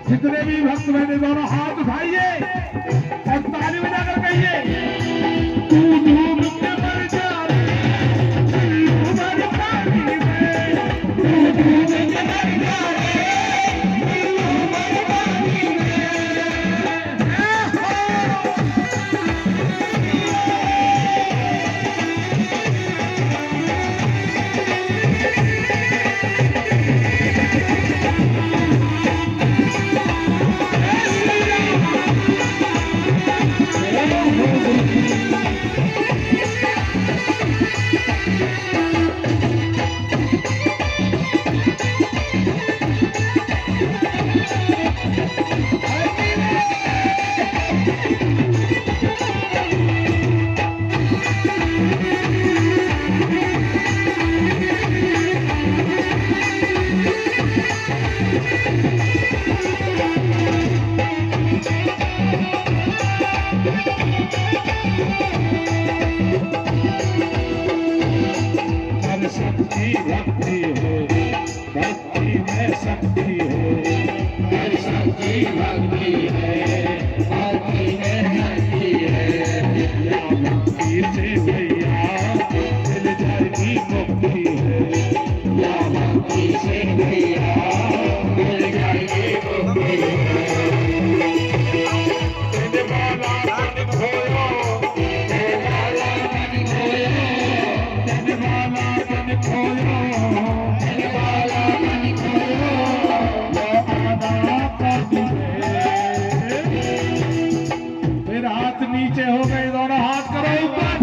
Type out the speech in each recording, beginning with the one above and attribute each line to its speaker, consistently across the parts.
Speaker 1: जितने भी भक्त बहने दोनों हाथ उठाइए और ताली बजाकर कहिए तू धूम के मर जा उमर पानी में, तू धूम के मर जा उमर पानी में। भक्ति है, भक्ति में शक्ति है, हर शक्ति भक्ति है, भक्ति में शक्ति है। या भक्ति से भैया मिल जाएगी मुक्ति है, या भक्ति से भैया मिल जाएगी मुक्ति है। नीचे हो गए, दोनों हाथ करो ऊपर,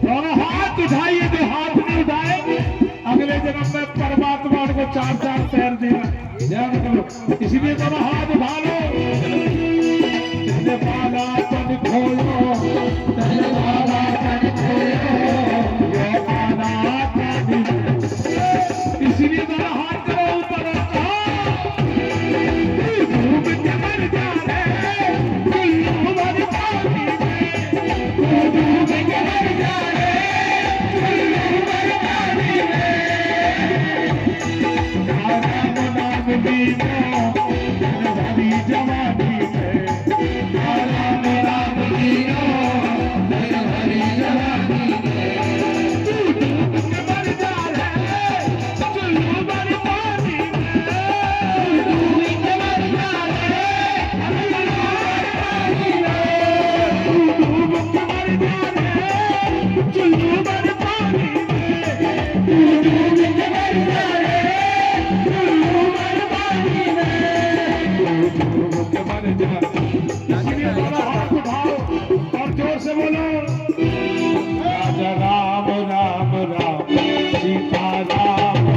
Speaker 1: दोनों हाथ उठाइए। जो हाथ नहीं उठाए अगले जन्म में परमात्मा को चार चार पैर देना, ध्यान करो। इसलिए दोनों हाथ उठा लो। बाला तन खोलो, बाला तन खोलो, ये आना तन, इसलिए दोनों हाथ करो ऊपर और कहो धूम के मर जा रे उमर पानी में, धूम के मर जा रे उमर पानी में। राम नाम लीनो हरी जवानी में, राम नाम लीनो हरी जवानी में, धूम के मर जा रे उमर पानी में, धूम के मर जा रे उमर पानी में, धूम के मर जा रे उमर पानी में, धूम के मर जा रे उमर पानी में, धूम के मर जा। इसलिए दोनों हाथ उठाओ और जोर से बोलो राजा राम राम राम सीता राम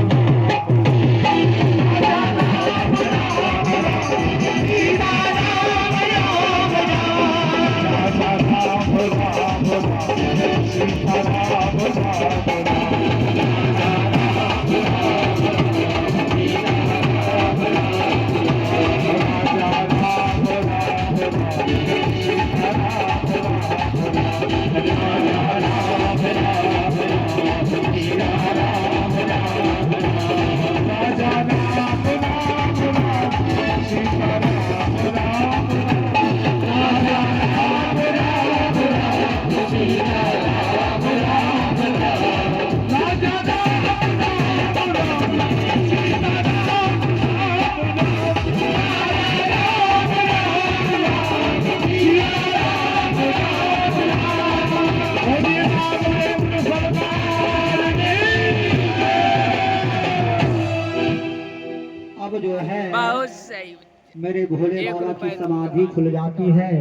Speaker 1: जो है बहुत सही मेरे भोले बाबा की समाधि खुल जाती है।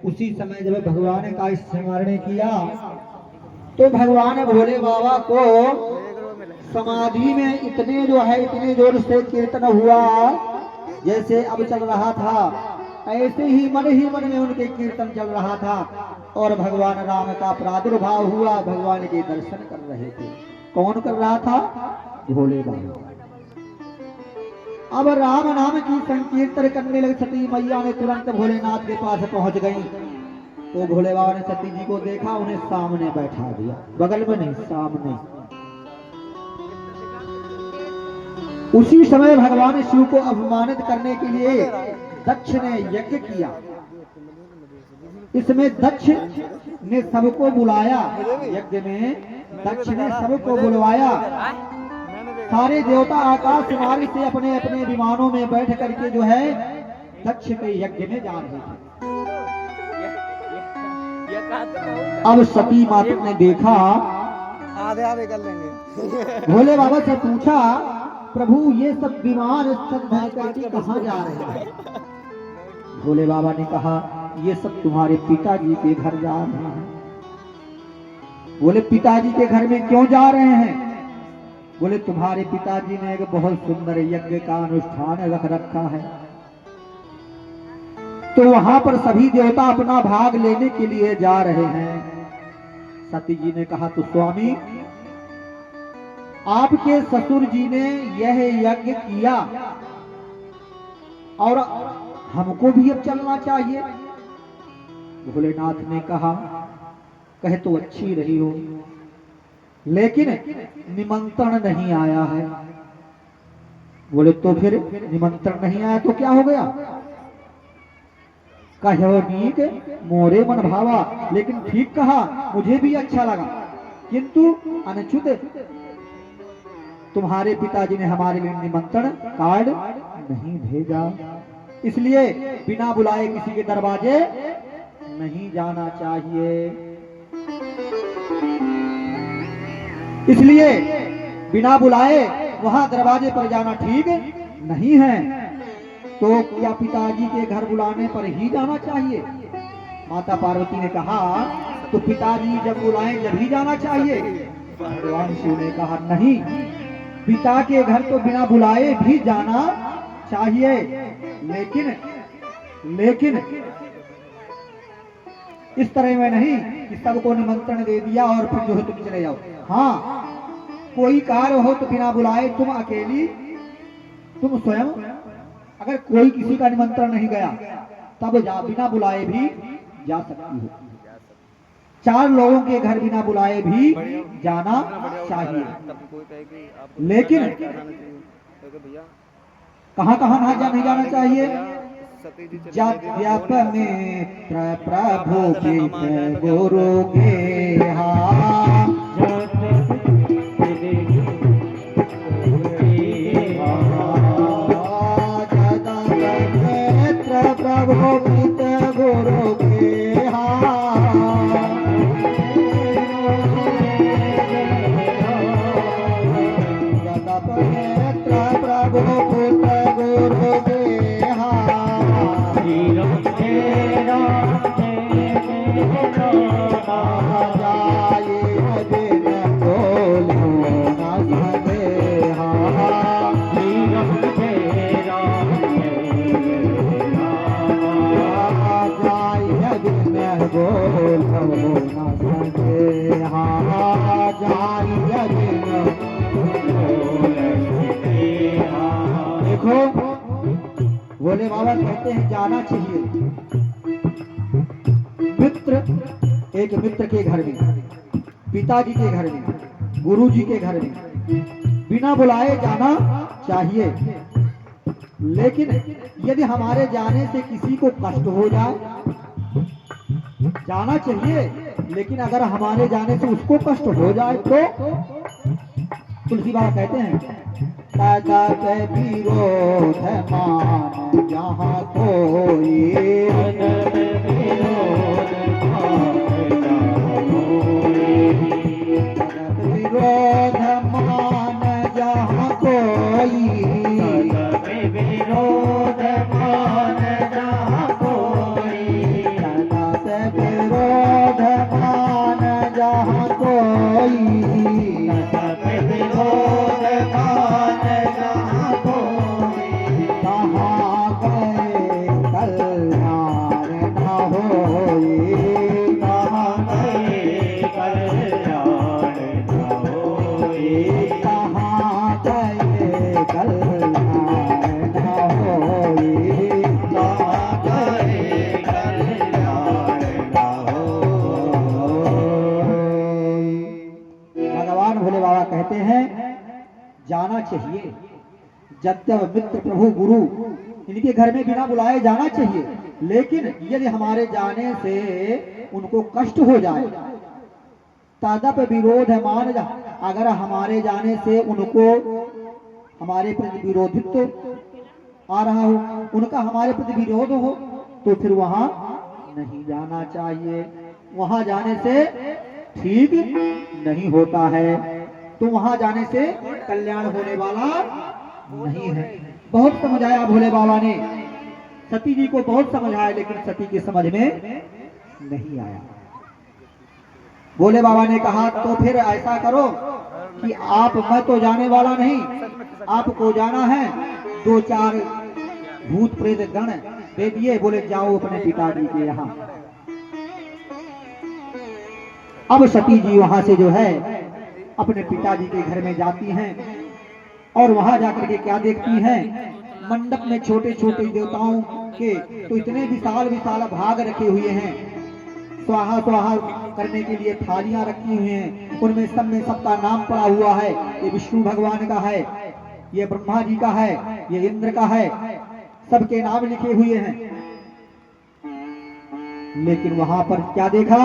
Speaker 1: उसी समय जब भगवान का स्मरण किया तो भगवान भोले बाबा को समाधि में इतने जो है इतने जोर से कीर्तन हुआ, जैसे अब चल रहा था ऐसे ही मन में उनके कीर्तन चल रहा था और भगवान राम का प्रादुर्भाव हुआ। भगवान के दर्शन कर रहे थे। कौन कर रहा था? भोले बाबा। अब राम नाम की संकीर्तन करने लगी सती मैया ने तुरंत भोलेनाथ के पास पहुंच गई। तो भोले बाबा ने सती जी को देखा, उन्हें सामने बैठा दिया, बगल में नहीं सामने। उसी समय भगवान शिव को अपमानित करने के लिए दक्ष ने यज्ञ किया। इसमें दक्ष ने सबको बुलाया, यज्ञ में दक्ष ने सबको बुलवाया। सारे देवता आकाश मार्ग से अपने अपने विमानों में बैठ करके जो है दक्ष के यज्ञ में जा रहे थे। अब सती माता ने देखा,
Speaker 2: आधे आधे कर लेंगे।
Speaker 1: भोले बाबा से पूछा, प्रभु ये सब विमान सब भर करके कहाँ जा रहे हैं? भोले बाबा ने कहा, ये सब तुम्हारे पिताजी के घर जा रहे हैं। बोले पिताजी के घर में क्यों जा रहे हैं? बोले तुम्हारे पिताजी ने एक बहुत सुंदर यज्ञ का अनुष्ठान रख रखा है, तो वहां पर सभी देवता अपना भाग लेने के लिए जा रहे हैं। सती जी ने कहा, तो स्वामी आपके ससुर जी ने यह यज्ञ किया और हमको भी अब चलना चाहिए। भोलेनाथ ने कहा, कहे तो अच्छी रही हो, लेकिन निमंत्रण नहीं आया है। बोले तो फिर निमंत्रण नहीं आया तो क्या हो गया? कहो नीक मोरे मन भावा, लेकिन ठीक कहा, मुझे भी अच्छा लगा, किंतु अनुचित तुम्हारे पिताजी ने हमारे लिए निमंत्रण कार्ड नहीं भेजा, इसलिए बिना बुलाए किसी के दरवाजे नहीं जाना चाहिए। इसलिए बिना बुलाए वहां दरवाजे पर जाना ठीक नहीं है। तो क्या पिताजी के घर बुलाने पर ही जाना चाहिए? माता पार्वती ने कहा, तो पिताजी जब बुलाएं जब ही जाना चाहिए। भगवान शिव ने कहा, नहीं, पिता के घर तो बिना बुलाए भी जाना चाहिए, लेकिन इस तरह में नहीं कि सबको निमंत्रण दे दिया और फिर जो है तुम चले जाओ। हाँ, कोई कार्य हो तो बिना बुलाए तुम अकेली, तुम स्वयं अगर कोई किसी का निमंत्रण नहीं गया तब बिना बुलाए भी जा सकती हो। 4 लोगों के घर बिना बुलाए भी जाना चाहिए, लेकिन कहाँ कहाँ नहीं जाना चाहिए? मित्र प्रभु गुरु के प्रभु पिता गुरु के प्रभु पिता गुरु के देखो, भोले बाबा कहते हैं जाना चाहिए। एक मित्र के घर में, पिताजी के घर में, गुरुजी के घर में बिना बुलाए जाना चाहिए। लेकिन यदि हमारे जाने से किसी को कष्ट हो जाए, जाना चाहिए, लेकिन अगर हमारे जाने से उसको कष्ट हो जाए तो तुलसी बाबा कहते हैं, विरोध मान जहाँ कोई, विरोध मान जहाँ कोई, विरोध मान जहाँ कोई, विरोध मान जहाँ कोई, विरोध मान जहाँ कोई, कहाँ गए कल्याण जत्य मित्र प्रभु गुरु, इनके घर में बिना बुलाए जाना चाहिए। लेकिन यदि हमारे जाने से उनको कष्ट हो जाए, तदप विरोध मान जा, अगर हमारे जाने से उनको हमारे प्रति विरोधित्व आ रहा हो, उनका हमारे प्रति विरोध हो, तो फिर वहां नहीं जाना चाहिए। वहां जाने से ठीक नहीं होता है, तो वहां जाने से कल्याण होने वाला नहीं है। बहुत समझाया भोले बाबा ने, सती जी को बहुत समझाया, लेकिन सती की समझ में नहीं आया। भोले बाबा ने कहा तो फिर ऐसा करो कि आप, मैं तो जाने वाला नहीं, आपको जाना है, 2-4 भूत प्रेत गण दे दिए, बोले जाओ अपने पिताजी के यहाँ। अब सती जी वहां से जो है अपने पिताजी के घर में जाती हैं, और वहां जाकर के क्या देखती हैं, मंडप में छोटे छोटे देवताओं के तो इतने विशाल विशाल भाग रखे हुए हैं, स्वाहा स्वाहा करने के लिए थालियां रखी हुई हैं, उनमें सब में सबका नाम पड़ा हुआ है। ये विष्णु भगवान का है, ये ब्रह्मा जी का है, ये इंद्र का है, सबके नाम लिखे हुए हैं। लेकिन वहां पर क्या देखा,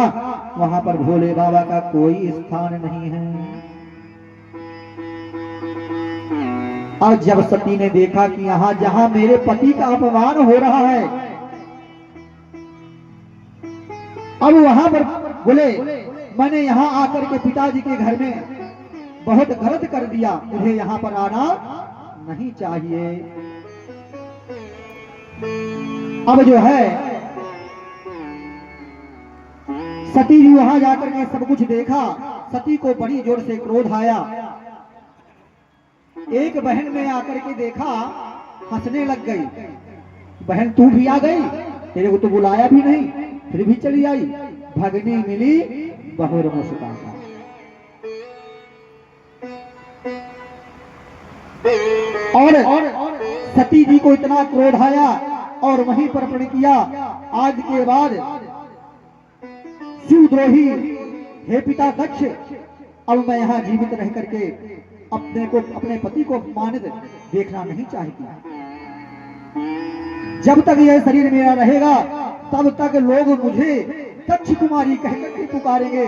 Speaker 1: वहां पर भोले बाबा का कोई स्थान नहीं है। और जब सती ने देखा कि यहाँ जहां मेरे पति का अपमान हो रहा है, अब वहां पर बोले मैंने यहाँ आकर के पिताजी के घर में बहुत गलत कर दिया, मुझे यहाँ पर आना नहीं चाहिए। अब जो है सती जी वहां जाकर के सब कुछ देखा, सती को बड़ी जोर से क्रोध आया। एक बहन ने आकर के देखा, हंसने लग गई, बहन तू भी आ गई, तेरे को तो बुलाया भी नहीं, फिर भी चली आई, भगनी मिली बहुर मुस्काता। और सती जी को इतना क्रोध आया और वहीं पर प्रण किया, आज के बाद शिवद्रोही हे पिता दक्ष, अब मैं यहाँ जीवित रह करके अपने पति को अपमानित देखना नहीं चाहती। जब तक यह शरीर मेरा रहेगा तब तक लोग मुझे दक्ष कुमारी कहकर के पुकारेंगे,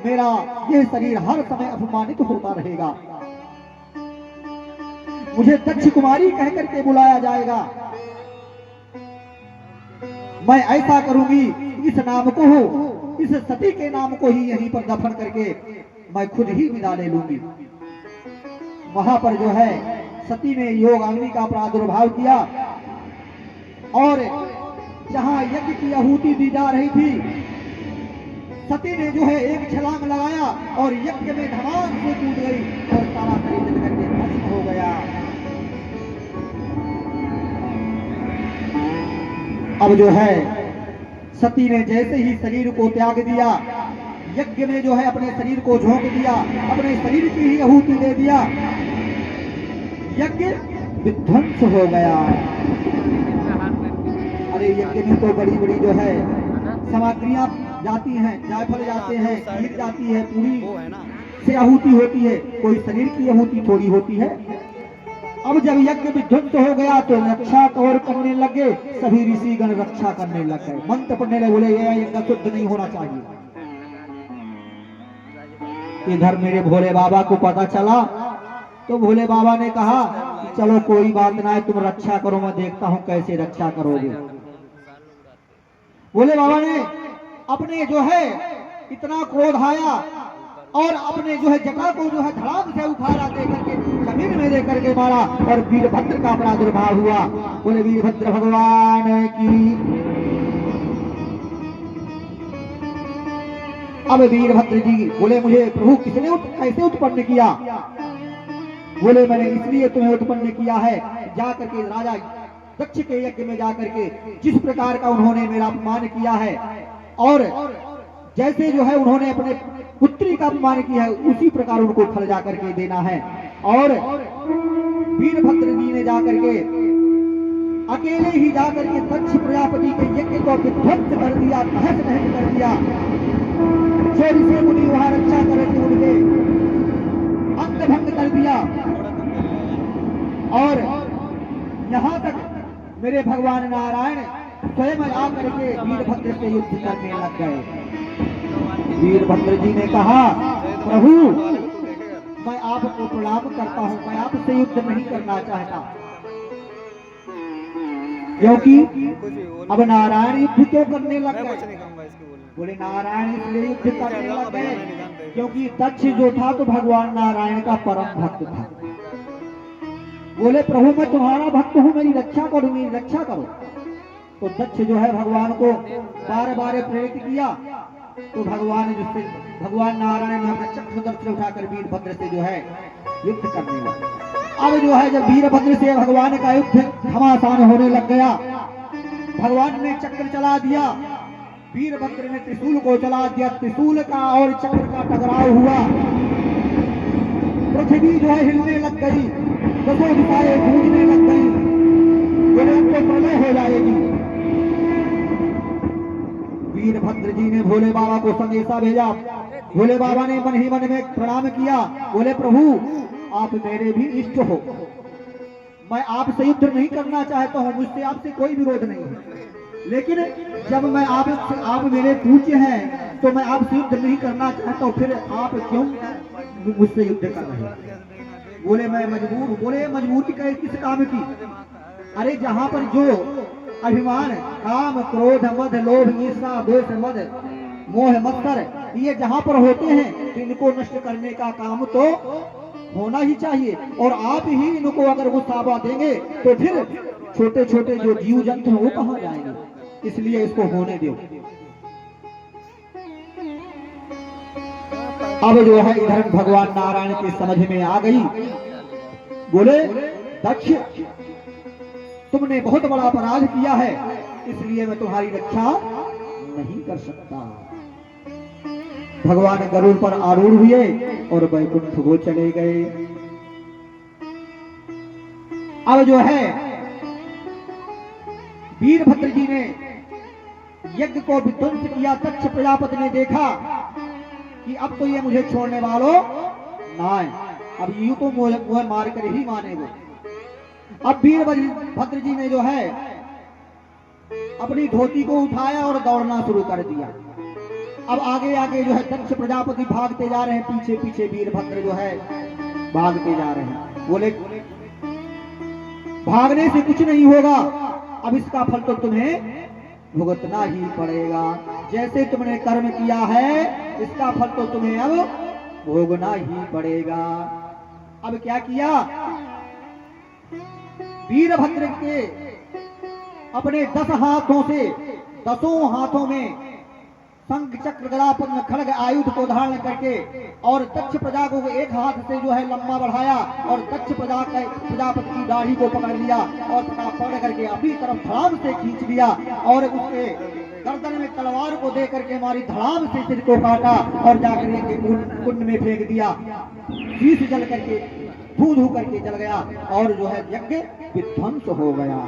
Speaker 1: मेरा यह शरीर हर समय अपमानित होता रहेगा, मुझे दक्ष कुमारी कहकर के बुलाया जाएगा। मैं ऐसा करूंगी, इस नाम को हो, इस सती के नाम को ही यहीं पर दफन करके मैं खुद ही विदा ले लूंगी। वहां पर जो है सती ने योगाग्नि का प्रादुर्भाव किया, और जहां यज्ञ की आहुति दी जा रही थी, सती ने जो है एक छलांग लगाया और यज्ञ में धमाम से कूद गई और सारा शरीर जल करके भस्म हो गया। अब जो है सती ने जैसे ही शरीर को त्याग दिया, यज्ञ में जो है अपने शरीर को झोंक दिया, अपने शरीर की ही आहुति दे दिया, यज्ञ विध्वंस हो गया। अरे यज्ञ में तो बड़ी बड़ी जो है सामग्रियां जाती हैं, जायफल जाते हैं, खीर जाती है, पूरी से आहुति होती है, कोई शरीर की आहुति थोड़ी होती है। अब जब यज्ञ विध्वंस हो गया तो रक्षा कौर करने लगे, सभी ऋषिगण रक्षा करने लग गए, मंत्र पढ़ने लगे, बोले ये यज्ञ शुद्ध नहीं होना चाहिए। इधर मेरे भोले बाबा को पता चला तो भोले बाबा ने कहा कि चलो कोई बात ना है, तुम रक्षा करो, मैं देखता हूं कैसे रक्षा करोगे। भोले बाबा ने अपने जो है इतना क्रोध आया और अपने जो है जटा को जो है धड़ाम से उखाड़ा दे करके जमीन में दे करके मारा और वीरभद्र का प्रादुर्भाव हुआ। बोले वीरभद्र भगवान की। अब वीरभद्र जी बोले मुझे प्रभु किसने कैसे उत्पन्न किया? बोले मैंने इसलिए तुम्हें उत्पन्न किया है, जाकर के राजा दक्ष के यज्ञ में जाकर के जिस प्रकार का उन्होंने मेरा अपमान किया है और जैसे जो है उन्होंने अपने पुत्री का अपमान किया है, उसी प्रकार उनको फल जाकर के देना है। और वीरभद्र जी ने जाकर के अकेले ही जाकर के दक्ष प्रजापति के यज्ञ को विध्वंस कर दिया, तहस नहस कर दिया। जो ऋषि मुनि वहां रक्षा कर रहे थे उनके अंग भंग कर दिया और यहाँ तक मेरे भगवान नारायण स्वयं आकर के वीरभद्र से युद्ध करने लग गए। वीरभद्र जी ने कहा, प्रभु मैं आपको प्रणाम करता हूँ, मैं आपसे युद्ध नहीं करना चाहता, क्योंकि अब नारायण युद्ध क्यों करने लग गए? बोले नारायण इसलिए युद्ध करने लग गए क्योंकि दक्ष जो था तो भगवान नारायण का परम भक्त था। बोले प्रभु मैं तुम्हारा भक्त हूँ, मेरी रक्षा करो, मेरी रक्षा करो। तो दक्ष जो है भगवान को बार बार प्रेरित किया, तो भगवान नारायण ने अपना चक्रधर उठाकर वीरभद्र से जो है युद्ध करने लगे। अब जो है जब वीरभद्र से भगवान का युद्ध घमासान होने लग गया, भगवान ने चक्र चला दिया, वीरभद्र ने त्रिशूल को चला दिया, त्रिशूल का और चक्र का टकराव हुआ, पृथ्वी जो है हिलने लग गई, दसों दिशाएं गूंजने लग गई, तो प्रलय हो जाएगी। वीरभद्र जी ने भोले बाबा को संदेशा भेजा। भोले बाबा ने मन ही मन में प्रणाम किया, बोले प्रभु आप मेरे भी इष्ट हो, मैं आपसे युद्ध नहीं करना चाहता हूँ, मुझसे आपसे कोई विरोध नहीं है, लेकिन जब मैं आप मेरे पूज्य हैं तो मैं आपसे युद्ध नहीं करना चाहता हूँ, फिर आप क्यों मुझसे युद्ध कर रहे हैं? बोले मैं मजबूर हूँ। बोले मजबूरी किस काम की? अरे जहाँ पर जो अभिमान, काम, क्रोध, मद, लोभ, ईर्ष्या, द्वेष, मद, मोह, मत्सर ये जहाँ पर होते हैं तो इनको नष्ट करने का काम तो होना ही चाहिए, और आप ही इनको अगर गुस्सावा देंगे तो फिर छोटे छोटे जो जीव जंतु हैं वो कहाँ जाएंगे, इसलिए इसको होने दो। अब जो है इधर भगवान नारायण की समझ में आ गई। बोले दक्ष तुमने बहुत बड़ा अपराध किया है, इसलिए मैं तुम्हारी रक्षा नहीं कर सकता। भगवान गरुड़ पर आरूढ़ हुए और वैकुंठ को चले गए। अब जो है वीरभद्र जी ने यज्ञ को विध्वंस किया। दक्ष प्रजापति ने देखा कि अब तो ये मुझे छोड़ने वालों ना है, अब यूं तो मुझे मार कर ही मानेंगे। अब वीरभद्र जी ने जो है अपनी धोती को उठाया और दौड़ना शुरू कर दिया। अब आगे आगे जो है दक्ष प्रजापति भागते जा रहे हैं, पीछे पीछे वीरभद्र जो है भागते जा रहे हैं। बोले भागने से कुछ नहीं होगा, अब इसका फल तो तुम्हें भुगतना ही पड़ेगा। जैसे तुमने कर्म किया है इसका फल तो तुम्हें अब भोगना ही पड़ेगा। अब क्या किया? वीरभद्र के अपने 10 हाथों से 10 हाथों में शंख चक्र गदा पद्म खड्ग आयुध को धारण करके और दक्ष प्रजा को एक हाथ से जो है लंबा बढ़ाया और दक्ष प्रजापति की दाढ़ी को पकड़ लिया और पकड़ करके अपनी तरफ धड़ाम से खींच लिया और उसके गर्दन में तलवार को दे करके मारी, धड़ाम से सिर को काटा और जाकर के कुंड में फेंक दिया। शीश जल करके धू धू करके जल गया और जो है यज्ञ विध्वंस हो गया।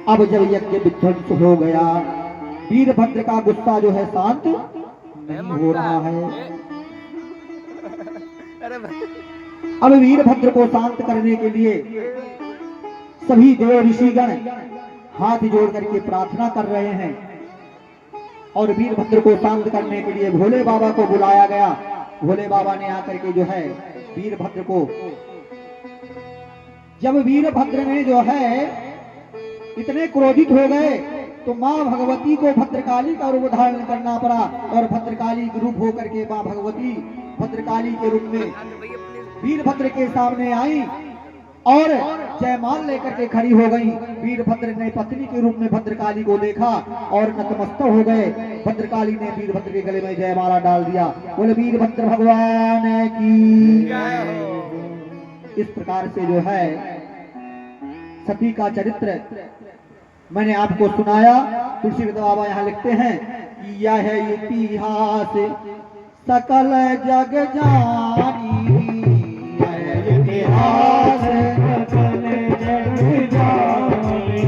Speaker 1: अब जब यज्ञ विध्वंस हो गया, वीरभद्र का गुस्सा जो है शांत नहीं हो रहा है। अब वीरभद्र को शांत करने के लिए सभी देव ऋषिगण हाथ जोड़ करके प्रार्थना कर रहे हैं और वीरभद्र को शांत करने के लिए भोले बाबा को बुलाया गया। भोले बाबा ने आकर के जो है वीरभद्र को, जब वीरभद्र ने जो है इतने क्रोधित हो गए तो माँ भगवती को भद्रकाली का रूप धारण करना पड़ा और भद्रकाली के रूप होकर के माँ भगवती भद्रकाली के रूप में वीरभद्र के सामने आई और जयमाल लेकर के खड़ी हो गई। वीरभद्र ने पत्नी के रूप में भद्रकाली को देखा और नतमस्तक हो गए। भद्रकाली ने वीरभद्र के गले में जयमाला डाल दिया। बोले वीरभद्र भगवान की। इस प्रकार से जो है सती का चरित्र मैंने आपको सुनाया। तुलसीदास बाबा यहाँ लिखते हैं कि यह इतिहास सकल जग जानी, इतिहास सकल जग जानी,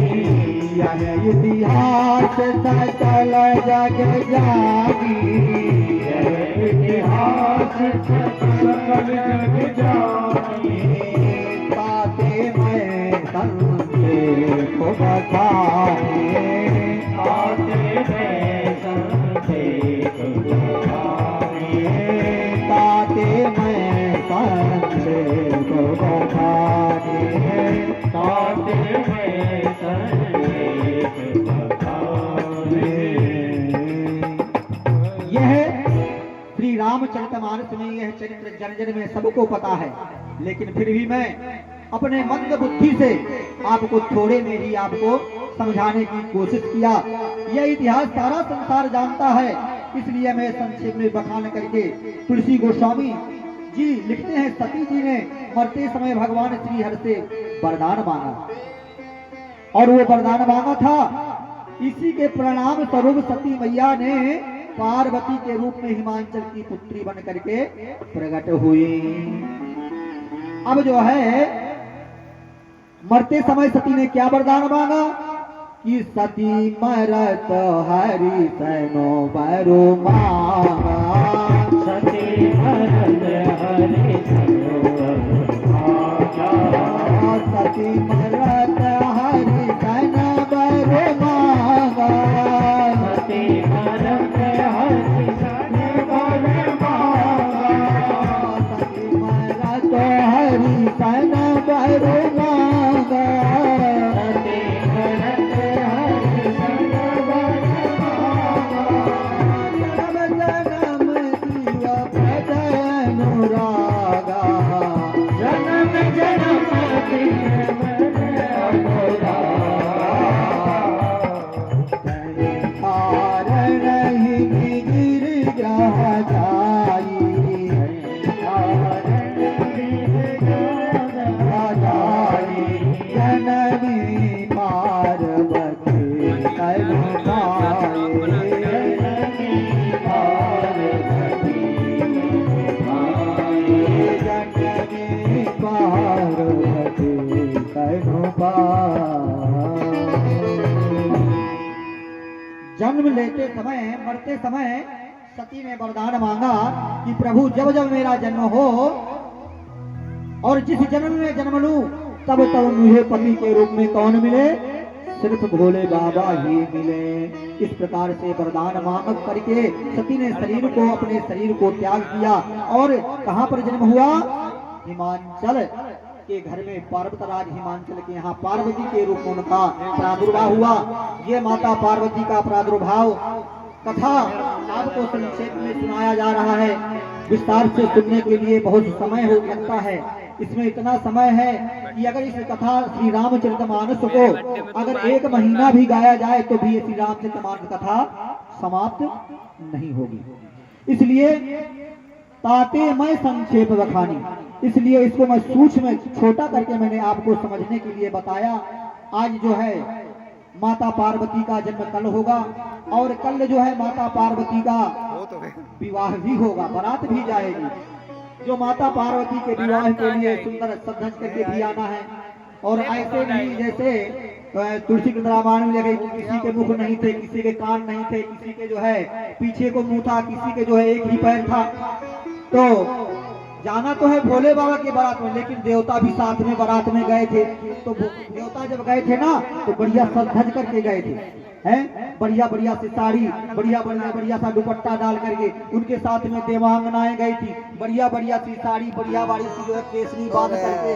Speaker 1: यह इतिहास सकल जग जानी, इतिहास सकल जग जानी। बखाने ताते मैं संक्षेप बखाने ताते मैं संक्षेप बखाने ताते मैं संक्षेप बखाने। यह श्री रामचरितमानस में यह चरित्र जन जन में सबको पता है, लेकिन फिर भी मैं अपने मंद बुद्धि से आपको थोड़े में ही आपको समझाने की कोशिश किया। यह इतिहास सारा संसार जानता है, इसलिए मैं संक्षेप में बखान करके तुलसी गोस्वामी जी लिखते हैं, सती जी ने मरते समय भगवान श्री हरि से वरदान मांगा और वो वरदान मांगा था, इसी के परिणाम स्वरूप सती मैया ने पार्वती के रूप में हिमांचल की पुत्री बन करके प्रकट हुई। अब जो है मरते समय सती ने क्या वरदान मांगा कि सती मरत हरि सैनो बरो मांगा सती मरत हरि सैनो मांगा सती मरत हरि सैनो बरो मांगा सती मरत हरि सैनो बरो मांगा सती मरत हरि सैनो बरो मांगा सती मरत हरि सैनो बरो मांगा जन्म शिव पद अनुरागा जन्म जन्म शिव पद अनुरागा कारण ही गिर ग्रह जाई जननी पार्वती जन्म लेते समय मरते समय सती ने वरदान मांगा कि प्रभु जब जब मेरा जन्म हो और जिस जन्म में जन्म लूं तब तब मुझे पति के रूप में कौन मिले, सिर्फ भोले बाबा ही मिले। इस प्रकार से वरदान मांग करके सती ने शरीर को अपने शरीर को त्याग किया और कहां पर जन्म हुआ, हिमांचल के घर में पर्वतराज हिमांचल के यहाँ पार्वती के रूप में उनका प्रादुर्भाव हुआ। ये माता पार्वती का प्रादुर्भाव कथा आपको संक्षेप में सुनाया जा रहा है, विस्तार से सुनने के लिए बहुत समय हो लगता है। इसमें इतना समय है कि अगर इस कथा श्री रामचरितमानस को अगर 1 महीना भी गाया जाए तो भी श्री रामचरितमानस कथा समाप्त नहीं होगी। इसलिए ताते मैं संक्षेप बखानी, इसलिए इसको मैं सूक्ष्म छोटा करके मैंने आपको समझने के लिए बताया। आज जो है माता पार्वती का जन्म कल होगा और कल जो है माता पार्वती का विवाह भी होगा, बारात भी जाएगी। जो माता पार्वती के विवाह के लिए सुंदर सज करके भी आना है। और ऐसे नहीं जैसे तुलसी के रामायण में किसी के मुख नहीं थे, किसी के कान नहीं थे, किसी के जो है पीछे को मुंह था, किसी के जो है एक ही पैर था। तो जाना तो है भोले बाबा के बारात में, लेकिन देवता भी साथ में बारात में गए थे। तो देवता जब गए थे ना तो बढ़िया सज धज करके गए थे, हैं बढ़िया बढ़िया सी साड़ी, बढ़िया सा दुपट्टा डाल करके। उनके साथ में देवांगनाएं गई थी, बढ़िया सी साड़ी, बढ़िया सी जो है केसरी बांध करके।